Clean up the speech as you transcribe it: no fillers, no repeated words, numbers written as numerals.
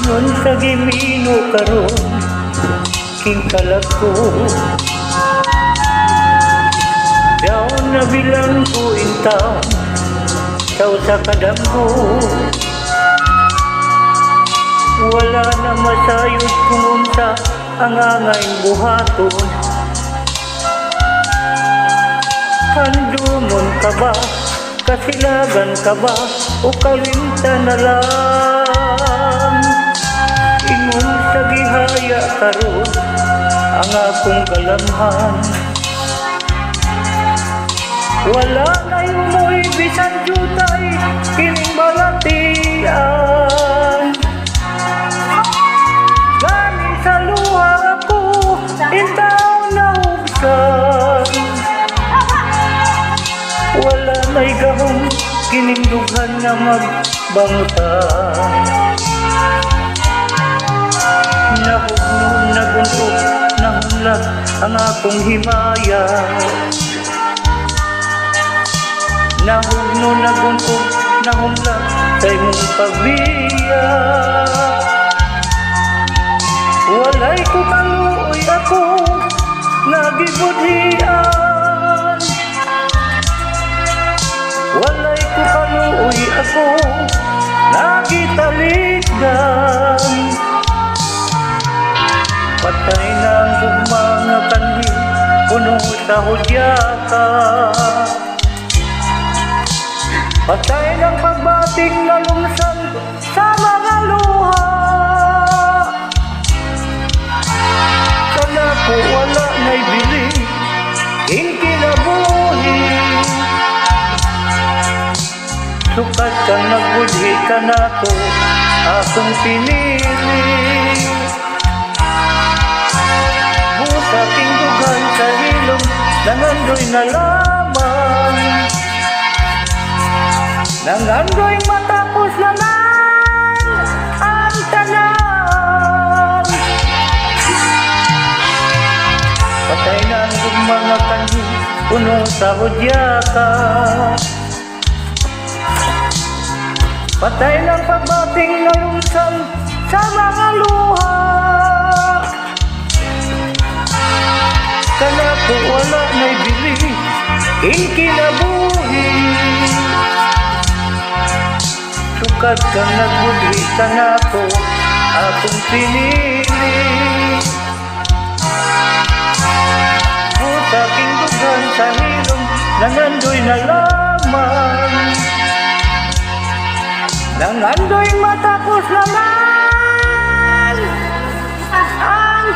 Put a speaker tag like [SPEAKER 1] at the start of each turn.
[SPEAKER 1] Ingon sa gimino karon king kalag ko. Daw na bilang ko intaw daw sa kadamgo. Wala na masayod kung unsa ang angay buhaton. Handumon ka ba? Kasilagan ka ba? O kalinta na lang? Ingon sa gihaya karon ang akong kalamhan. Wala na yumoy bisan jutay kining balatian. Gani sa luha ako intaw na hugsan. Wala na'y gahong kinindughan nga magbangutan. Nahugno, naguntok, nahunlag ang akong himaya. Nahugno, naguntok, nahunlag sa imong pagbiya. Walay ko kaluoy ako nagibudhian. Walay ko kaluoy ako nagitaligdan. Patay na ang mga kanhi puno sa hudyata. Patay ng pagbating na lumsan sa mga luha. Sana ko wala na'y bili ing kinabuhi. Sukat kang nagbudhi ka na to akong pinili. Busa tingdugan sa hilom nangandoy na lamang. Nangandoy matapos naman ang tanan. Patay na ang mga kanhi puno sa hudyata. Patay ng pagbating na lumsan sa mga luha. Kana ko wala na'y bili ing kinabuhi. Sukat kang nagbudhi ka na ko akong pinili. Buta tingdugan sa hilom nangandoy na lamang. Nangandoy matapos naman ang